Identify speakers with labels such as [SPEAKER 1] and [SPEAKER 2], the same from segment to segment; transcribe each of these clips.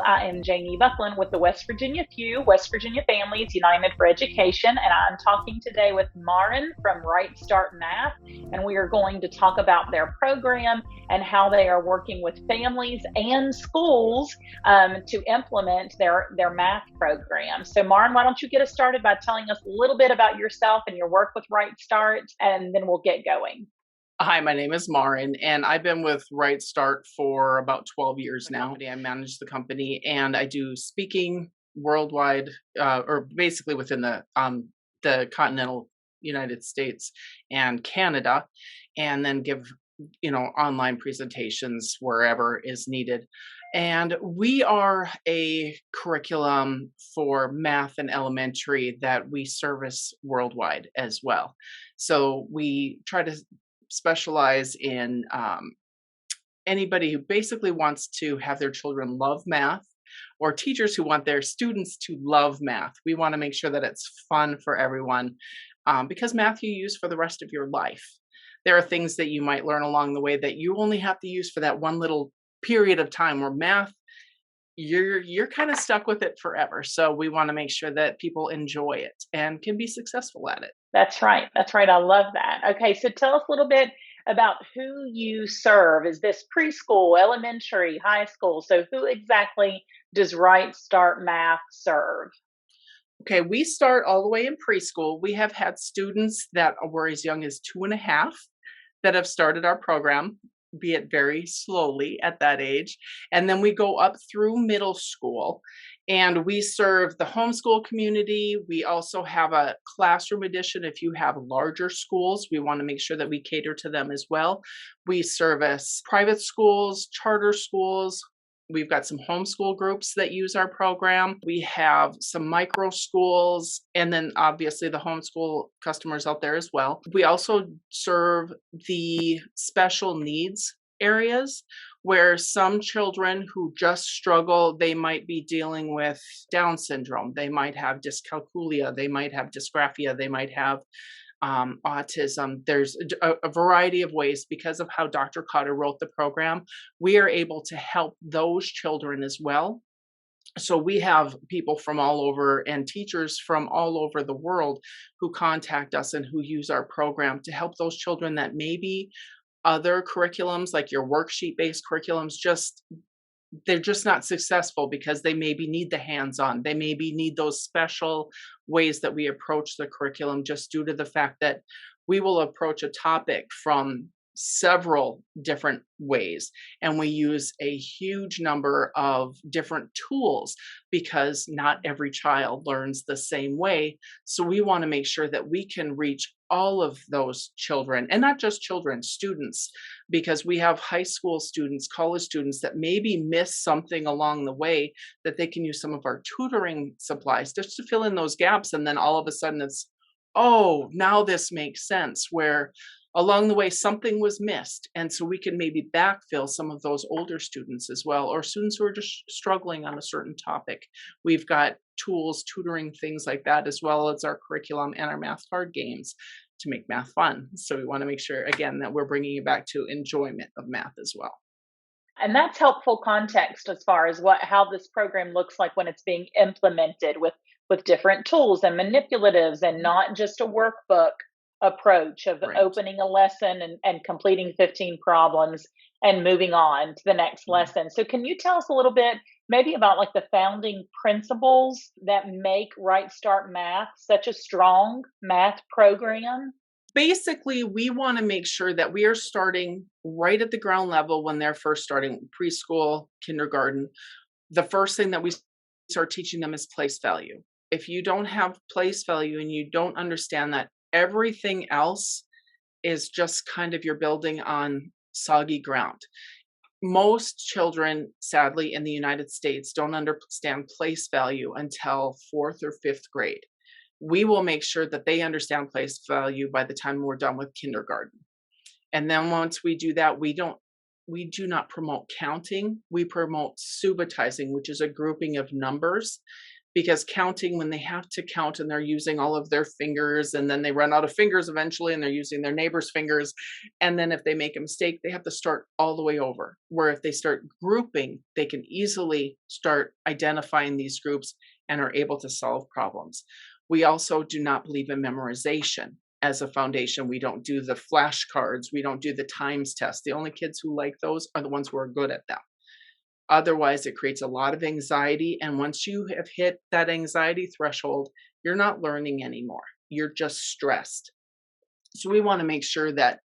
[SPEAKER 1] I am Janie Buckland with the West Virginia FUE, West Virginia Families United for Education, and I'm talking today with Marin from RightStart Math, and we are going to talk about their program and how they are working with families and schools to implement their math program. So Marin, why don't you get us started by telling us a little bit about yourself and your work with RightStart, and then we'll get going.
[SPEAKER 2] Hi, my name is Marin, and I've been with RightStart for about 12 years now. I manage the company, and I do speaking worldwide, or basically within the continental United States and Canada, and then give online presentations wherever is needed. And we are a curriculum for math and elementary that we service worldwide as well. So we try to specialize in anybody who basically wants to have their children love math, or teachers who want their students to love math. We want to make sure that it's fun for everyone, because math you use for the rest of your life. There are things that you might learn along the way that you only have to use for that one little period of time, where math, you're kind of stuck with it forever. So we want to make sure that people enjoy it and can be successful at it.
[SPEAKER 1] That's right. That's right. I love that. Okay, so tell us a little bit about who you serve. Is this preschool, elementary, high school? So who exactly does RightStart Math serve?
[SPEAKER 2] Okay, we start all the way in preschool. We have had students that were as young as 2.5 that have started our program, be it very slowly at that age. And then we go up through middle school, and we serve the homeschool community. We also have a classroom edition. If you have larger schools, we want to make sure that we cater to them as well. We service private schools, charter schools. We've got some homeschool groups that use our program. We have some micro schools, and then obviously the homeschool customers out there as well. We also serve the special needs areas, where some children who just struggle, they might be dealing with Down syndrome, they might have dyscalculia, they might have dysgraphia, they might have autism. There's a variety of ways. Because of how Dr. Cotter wrote the program, we are able to help those children as well. So we have people from all over and teachers from all over the world who contact us and who use our program to help those children that maybe other curriculums, like your worksheet-based curriculums, they're just not successful because they maybe need the hands-on. They maybe need those special ways that we approach the curriculum, just due to the fact that we will approach a topic from several different ways, and we use a huge number of different tools because not every child learns the same way. So we want to make sure that we can reach all of those children, and not just children, students, because we have high school students, college students that maybe miss something along the way, that they can use some of our tutoring supplies just to fill in those gaps. And then all of a sudden it's, oh, now this makes sense, where along the way something was missed. And so we can maybe backfill some of those older students as well, or students who are just struggling on a certain topic. We've got tools, tutoring, things like that, as well as our curriculum and our math card games to make math fun. So we want to make sure, again, that we're bringing you back to enjoyment of math as well.
[SPEAKER 1] And that's helpful context as far as how this program looks like when it's being implemented with different tools and manipulatives, and not just a workbook approach of
[SPEAKER 2] Right.
[SPEAKER 1] opening a lesson and completing 15 problems and moving on to the next lesson. So can you tell us a little bit maybe about like the founding principles that make RightStart Math such a strong math program?
[SPEAKER 2] Basically, we want to make sure that we are starting right at the ground level when they're first starting preschool, kindergarten. The first thing that we start teaching them is place value. If you don't have place value and you don't understand that, everything else is just kind of, you're building on soggy ground. Most children, sadly, in the United States don't understand place value until 4th or 5th grade. We will make sure that they understand place value by the time we're done with kindergarten. And then once we do that, we do not promote counting. We promote subitizing, which is a grouping of numbers, because counting, when they have to count and they're using all of their fingers, and then they run out of fingers eventually and they're using their neighbor's fingers. And then if they make a mistake, they have to start all the way over. Where if they start grouping, they can easily start identifying these groups and are able to solve problems. We also do not believe in memorization as a foundation. We don't do the flashcards. We don't do the times test. The only kids who like those are the ones who are good at them. Otherwise, it creates a lot of anxiety. And once you have hit that anxiety threshold, you're not learning anymore. You're just stressed. So we want to make sure that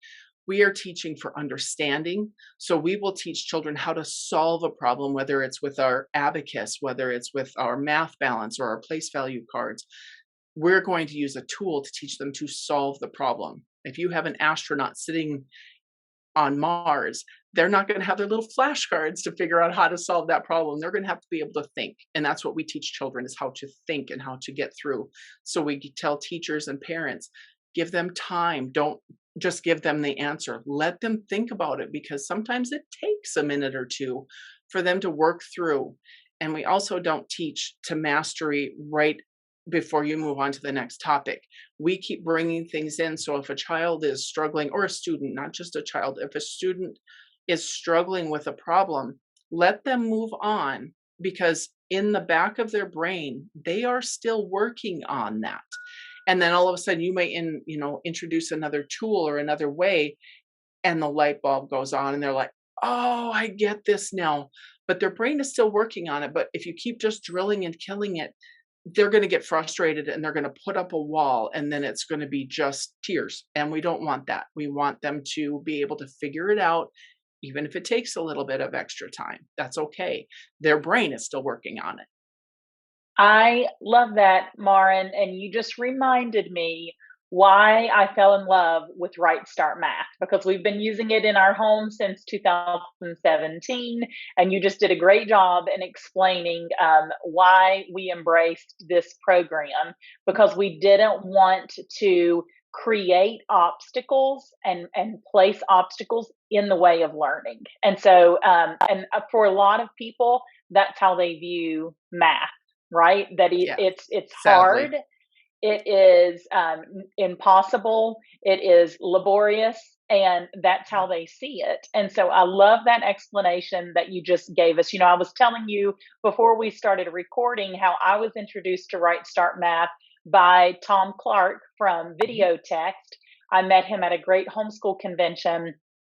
[SPEAKER 2] we are teaching for understanding. So we will teach children how to solve a problem, whether it's with our Abacus, whether it's with our math balance or our place value cards. We're going to use a tool to teach them to solve the problem. If you have an astronaut sitting on Mars, they're not going to have their little flashcards to figure out how to solve that problem. They're going to have to be able to think. And that's what we teach children, is how to think and how to get through. So we tell teachers and parents, give them time. Don't just give them the answer. Let them think about it, because sometimes it takes a minute or two for them to work through. And we also don't teach to mastery right before you move on to the next topic. We keep bringing things in. So if a child is struggling, or a student, not just a child, if a student is struggling with a problem, let them move on, because in the back of their brain, they are still working on that. And then all of a sudden you may introduce another tool or another way, and the light bulb goes on and they're like, oh, I get this now. But their brain is still working on it. But if you keep just drilling and killing it, they're going to get frustrated and they're going to put up a wall, and then it's going to be just tears. And we don't want that. We want them to be able to figure it out, even if it takes a little bit of extra time. That's okay. Their brain is still working on it.
[SPEAKER 1] I love that, Marin, and you just reminded me why I fell in love with RightStart Math, because we've been using it in our home since 2017, and you just did a great job in explaining why we embraced this program, because we didn't want to create obstacles and place obstacles in the way of learning. And so, for a lot of people, that's how they view math, right? That
[SPEAKER 2] Yeah,
[SPEAKER 1] it's
[SPEAKER 2] sadly.
[SPEAKER 1] hard, it is impossible, it is laborious, and that's how they see it. And so I love that explanation that you just gave us. I was telling you before we started recording how I was introduced to Right Start Math by Tom Clark from
[SPEAKER 2] Mhm.
[SPEAKER 1] Video Text. I met him at a great homeschool convention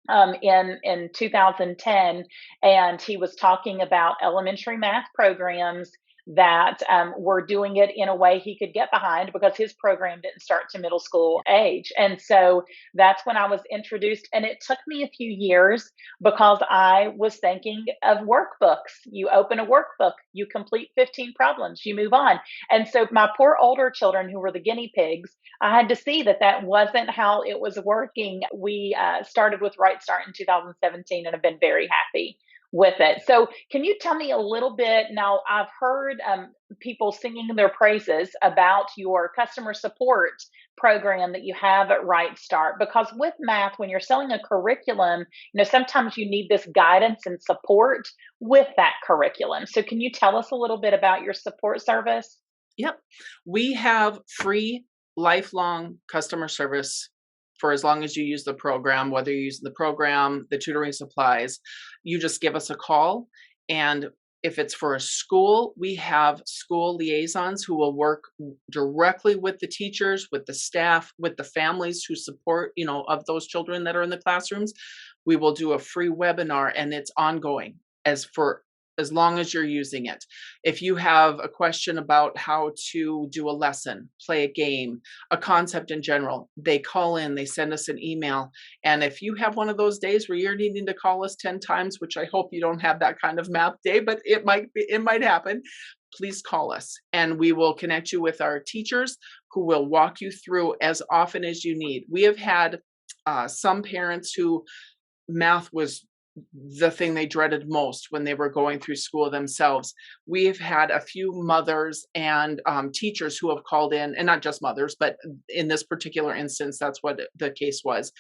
[SPEAKER 1] in 2010, and he was talking about elementary math programs that were doing it in a way he could get behind, because his program didn't start to middle school age. And so that's when I was introduced. And it took me a few years, because I was thinking of workbooks. You open a workbook, you complete 15 problems, you move on. And so my poor older children, who were the guinea pigs, I had to see that that wasn't how it was working. We started with Right Start in 2017 and have been very happy with it. So, can you tell me a little bit? Now, I've heard people singing their praises about your customer support program that you have at Right Start, because with math, when you're selling a curriculum, sometimes you need this guidance and support with that curriculum. So, can you tell us a little bit about your support service?
[SPEAKER 2] Yep. We have free lifelong customer service for as long as you use the program, whether you use the program, the tutoring supplies. You just give us a call. And if it's for a school, we have school liaisons who will work directly with the teachers, with the staff, with the families who support, of those children that are in the classrooms. We will do a free webinar, and it's ongoing as long as you're using it. If you have a question about how to do a lesson, play a game, a concept in general, they call in, they send us an email. And if you have one of those days where you're needing to call us 10 times, which I hope you don't have that kind of math day, but it might happen, please call us and we will connect you with our teachers who will walk you through as often as you need. We have had some parents who math was the thing they dreaded most when they were going through school themselves. We've had a few mothers and teachers who have called in, and not just mothers, but in this particular instance, that's what the case was,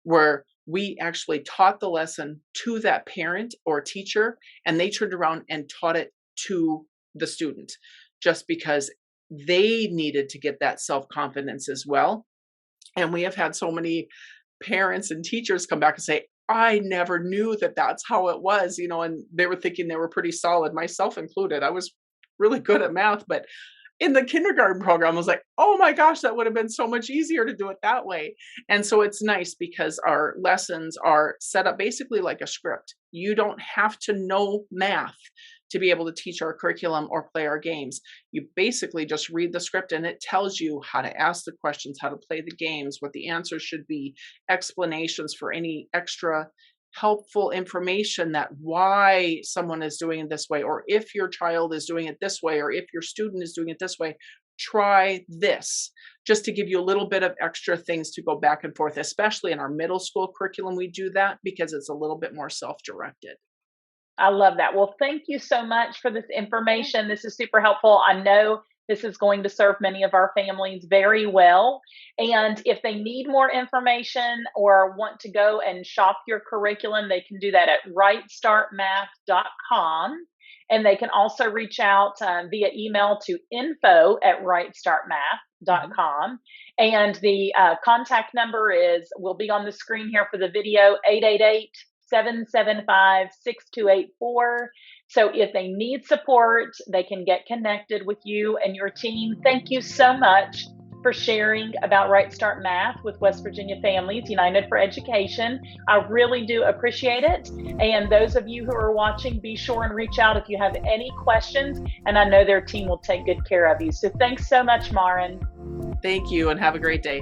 [SPEAKER 2] where we actually taught the lesson to that parent or teacher, and they turned around and taught it to the student. just because they needed to get that self-confidence as well. And we have had so many parents and teachers come back and say, I never knew that that's how it was, and they were thinking they were pretty solid, myself included. I was really good at math, but in the kindergarten program, I was like, oh my gosh, that would have been so much easier to do it that way. And so it's nice because our lessons are set up basically like a script. You don't have to know math to be able to teach our curriculum or play our games. You basically just read the script and it tells you how to ask the questions, how to play the games, what the answers should be, explanations for any extra helpful information that why someone is doing it this way, or if your child is doing it this way, or if your student is doing it this way, try this, just to give you a little bit of extra things to go back and forth. Especially in our middle school curriculum, we do that because it's a little bit more self-directed.
[SPEAKER 1] I love that. Well, thank you so much for this information. This is super helpful. I know this is going to serve many of our families very well. And if they need more information or want to go and shop your curriculum, they can do that at rightstartmath.com. And they can also reach out via email to info@rightstartmath.com. And the contact number will be on the screen here for the video, 888-775-6284. So if they need support, they can get connected with you and your team. Thank you so much for sharing about RightStart Math with West Virginia Families United for Education. I really do appreciate it. And those of you who are watching, be sure and reach out if you have any questions. And I know their team will take good care of you. So thanks so much, Marin.
[SPEAKER 2] Thank you and have a great day.